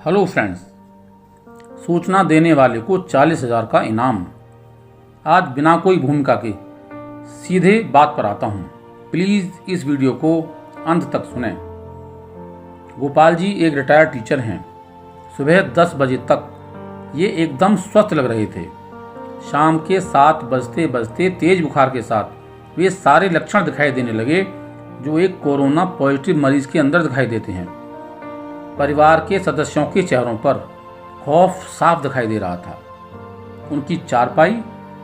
Hello friends, सूचना देने वाले को 40,000 का इनाम। आज बिना कोई भूमिका के सीधे बात पर आता हूँ। प्लीज़ इस वीडियो को अंत तक सुनें। गोपाल जी एक रिटायर्ड टीचर हैं। सुबह 10 बजे तक ये एकदम स्वस्थ लग रहे थे। शाम के 7 बजते बजते तेज बुखार के साथ वे सारे लक्षण दिखाई देने लगे जो एक कोरोना पॉजिटिव मरीज के अंदर दिखाई देते हैं। परिवार के सदस्यों के चेहरों पर खौफ साफ दिखाई दे रहा था। उनकी चारपाई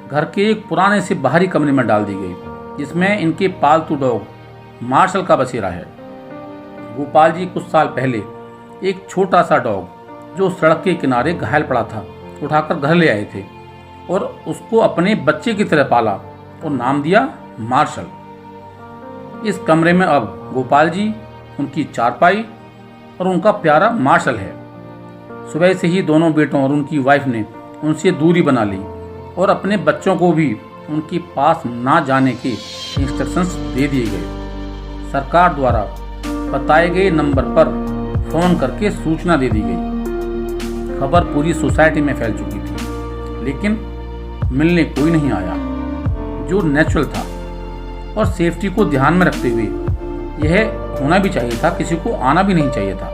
घर के एक पुराने से बाहरी कमरे में डाल दी गई, जिसमें इनके पालतू डॉग मार्शल का बसेरा है। गोपाल जी कुछ साल पहले एक छोटा सा डॉग जो सड़क के किनारे घायल पड़ा था उठाकर घर ले आए थे और उसको अपने बच्चे की तरह पाला और नाम दिया मार्शल। इस कमरे में अब गोपाल जी, उनकी चारपाई और उनका प्यारा मार्शल है। सुबह से ही दोनों बेटों और उनकी वाइफ ने उनसे दूरी बना ली और अपने बच्चों को भी उनके पास ना जाने के इंस्ट्रक्शंस दे दिए गए। सरकार द्वारा बताए गए नंबर पर फोन करके सूचना दे दी गई। खबर पूरी सोसाइटी में फैल चुकी थी, लेकिन मिलने कोई नहीं आया। जो नेचुरल था और सेफ्टी को ध्यान में रखते हुए यह होना भी चाहिए था, किसी को आना भी नहीं चाहिए था।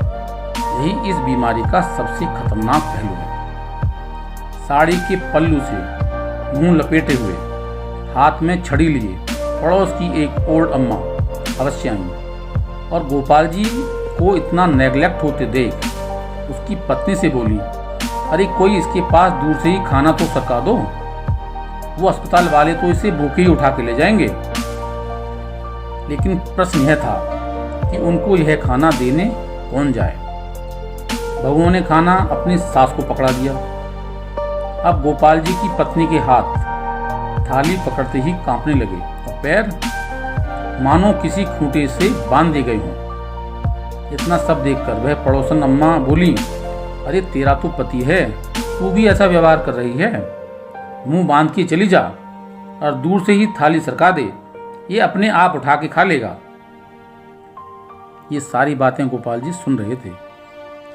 यही इस बीमारी का सबसे खतरनाक पहलू है। साड़ी के पल्लू से मुंह लपेटे हुए, हाथ में छड़ी लिए पड़ोस की एक ओल्ड अम्मा अवश्य आई और गोपाल जी को इतना नेग्लेक्ट होते देख उसकी पत्नी से बोली, अरे कोई इसके पास दूर से ही खाना तो सरका दो, वो अस्पताल वाले तो इसे भूखे ही उठा के ले जाएंगे। लेकिन प्रश्न यह था कि उनको यह खाना देने कौन जाए। बहुओं ने खाना अपनी सास को पकड़ा दिया। अब गोपाल जी की पत्नी के हाथ थाली पकड़ते ही कांपने लगे और पैर मानो किसी खूंटे से बांध दिए गए हों। इतना सब देखकर वह पड़ोसन अम्मा बोली, अरे तेरा तो पति है, तू भी ऐसा व्यवहार कर रही है? मुंह बांध के चली जा और दूर से ही थाली सरका दे, ये अपने आप उठा के खा लेगा। ये सारी बातें गोपाल जी सुन रहे थे।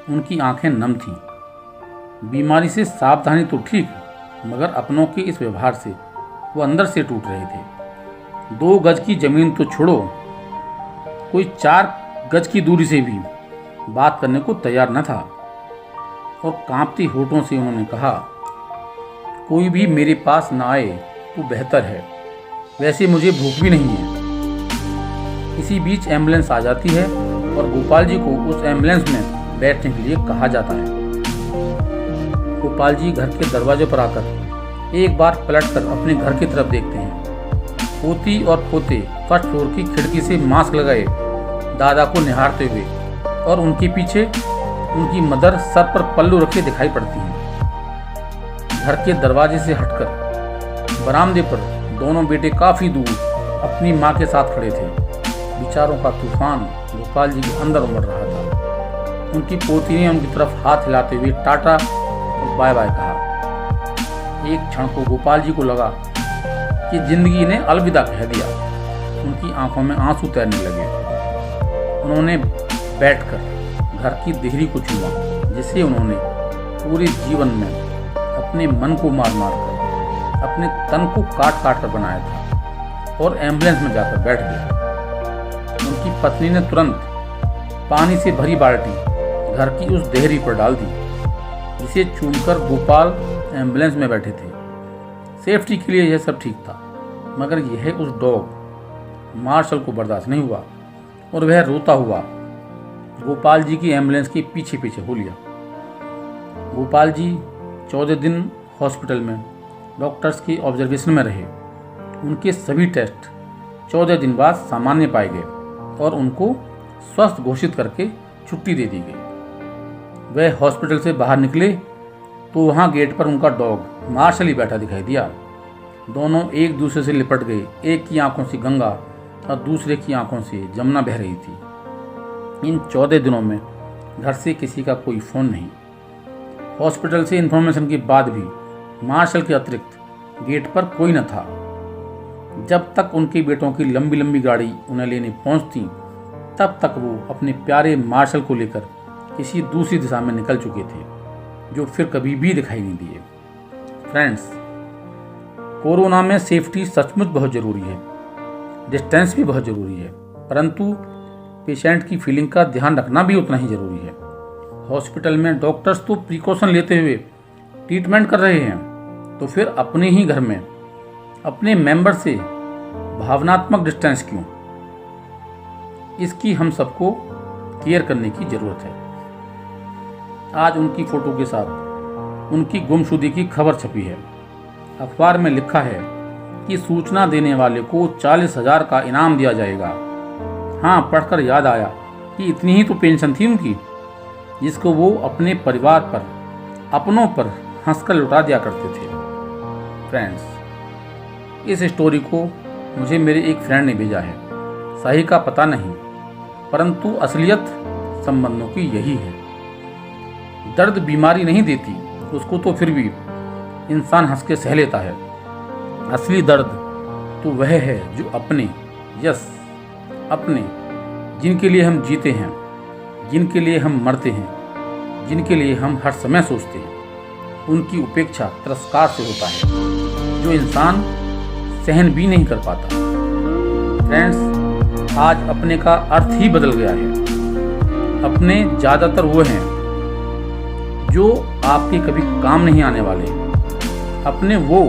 उनकी आंखें नम थीं। बीमारी से सावधानी तो ठीक, मगर अपनों के इस व्यवहार से वो अंदर से टूट रहे थे। 2 गज की जमीन तो छोड़ो, कोई 4 गज की दूरी से भी बात करने को तैयार न था। और कांपती होठों से उन्होंने कहा, कोई भी मेरे पास ना आए तो बेहतर है, वैसे मुझे भूख भी नहीं है। इसी बीच एम्बुलेंस आ जाती है और गोपाल जी को उस एम्बुलेंस में बैठने के लिए कहा जाता है। गोपाल जी घर के दरवाजे पर आकर एक बार पलटकर अपने घर की तरफ देखते हैं। पोती और पोते फर्स्ट फ्लोर की खिड़की से मास्क लगाए दादा को निहारते हुए और उनके पीछे उनकी मदर सर पर पल्लू रखे दिखाई पड़ती हैं। घर के दरवाजे से हटकर बरामदे पर दोनों बेटे काफी दूर अपनी माँ के साथ खड़े थे। विचारों का तूफान गोपाल जी के अंदर उमड़ रहा था। उनकी पोती ने उनकी तरफ हाथ हिलाते हुए टाटा और बाय बाय कहा। एक क्षण को गोपाल जी को लगा कि जिंदगी ने अलविदा कह दिया। उनकी आंखों में आंसू तैरने लगे। उन्होंने बैठकर घर की देहरी को छुआ, जिसे उन्होंने पूरे जीवन में अपने मन को मार मार कर, अपने तन को काट काट कर बनाया था, और एम्बुलेंस में जाकर बैठ गए। उनकी पत्नी ने तुरंत पानी से भरी बाल्टी घर की उस देहरी पर डाल दी, जिसे चूमकर गोपाल एम्बुलेंस में बैठे थे। सेफ्टी के लिए यह सब ठीक था, मगर यह उस डॉग मार्शल को बर्दाश्त नहीं हुआ और वह रोता हुआ गोपाल जी की एम्बुलेंस के पीछे पीछे हो लिया। गोपाल जी 14 दिन हॉस्पिटल में डॉक्टर्स के ऑब्जर्वेशन में रहे। उनके सभी टेस्ट 14 दिन बाद सामान्य पाए गए और उनको स्वस्थ घोषित करके छुट्टी दे दी गई। वह हॉस्पिटल से बाहर निकले तो वहाँ गेट पर उनका डॉग मार्शल ही बैठा दिखाई दिया। दोनों एक दूसरे से लिपट गए। एक की आंखों से गंगा और दूसरे की आंखों से जमुना बह रही थी। इन 14 दिनों में घर से किसी का कोई फ़ोन नहीं। हॉस्पिटल से इन्फॉर्मेशन के बाद भी मार्शल के अतिरिक्त गेट पर कोई न था। जब तक उनके बेटों की लंबी लंबी गाड़ी उन्हें लेने पहुंचती, तब तक वो अपने प्यारे मार्शल को लेकर किसी दूसरी दिशा में निकल चुके थे, जो फिर कभी भी दिखाई नहीं दिए। फ्रेंड्स, कोरोना में सेफ्टी सचमुच बहुत ज़रूरी है, डिस्टेंस भी बहुत ज़रूरी है, परंतु पेशेंट की फीलिंग का ध्यान रखना भी उतना ही ज़रूरी है। हॉस्पिटल में डॉक्टर्स तो प्रिकॉशन लेते हुए ट्रीटमेंट कर रहे हैं, तो फिर अपने ही घर में अपने मेंबर से भावनात्मक डिस्टेंस क्यों? इसकी हम सबको केयर करने की ज़रूरत है। आज उनकी फ़ोटो के साथ उनकी गुमशुदगी की खबर छपी है। अखबार में लिखा है कि सूचना देने वाले को 40,000 का इनाम दिया जाएगा। हाँ, पढ़कर याद आया कि इतनी ही तो पेंशन थी उनकी, जिसको वो अपने परिवार पर, अपनों पर हंसकर लुटा दिया करते थे। फ्रेंड्स, इस स्टोरी को मुझे मेरे एक फ्रेंड ने भेजा है। सही का पता नहीं, परंतु असलियत संबंधों की यही है। दर्द बीमारी नहीं देती, उसको तो फिर भी इंसान हंस के सह लेता है। असली दर्द तो वह है जो अपने, यस अपने, जिनके लिए हम जीते हैं, जिनके लिए हम मरते हैं, जिनके लिए हम हर समय सोचते हैं, उनकी उपेक्षा तिरस्कार से होता है, जो इंसान सहन भी नहीं कर पाता। फ्रेंड्स, आज अपने का अर्थ ही बदल गया है। अपने ज़्यादातर वो हैं जो आपके कभी काम नहीं आने वाले। अपने वो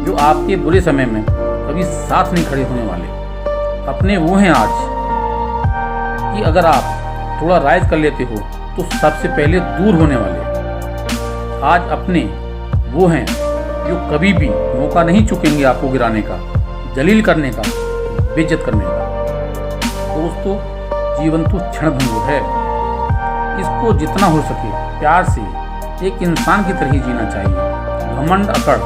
जो आपके बुरे समय में कभी साथ नहीं खड़े होने वाले। अपने वो हैं आज कि अगर आप थोड़ा राइज कर लेते हो तो सबसे पहले दूर होने वाले। आज अपने वो हैं जो कभी भी मौका नहीं चुकेंगे आपको गिराने का, जलील करने का, बेइज्जत करने का। दोस्तों, जीवन तो क्षणभंगुर है। इसको जितना हो सके प्यार से एक इंसान की तरह ही जीना चाहिए। घमंड अकड़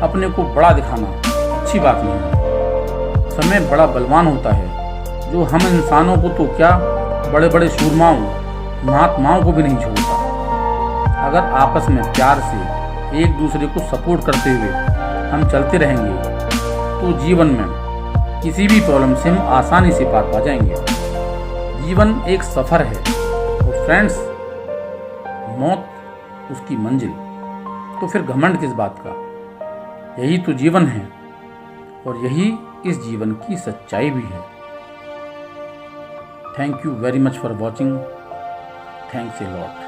अपने को बड़ा दिखाना अच्छी बात नहीं है। समय बड़ा बलवान होता है, जो हम इंसानों को तो क्या, बड़े बड़े सूरमाओं, महात्माओं को भी नहीं छोड़ता। अगर आपस में प्यार से एक दूसरे को सपोर्ट करते हुए हम चलते रहेंगे तो जीवन में किसी भी प्रॉब्लम से हम आसानी से पार पा जाएंगे। जीवन एक सफ़र है और फ्रेंड्स, मौत उसकी मंजिल। तो फिर घमंड किस बात का? यही तो जीवन है और यही इस जीवन की सच्चाई भी है। Thank you very much for watching. Thanks a lot.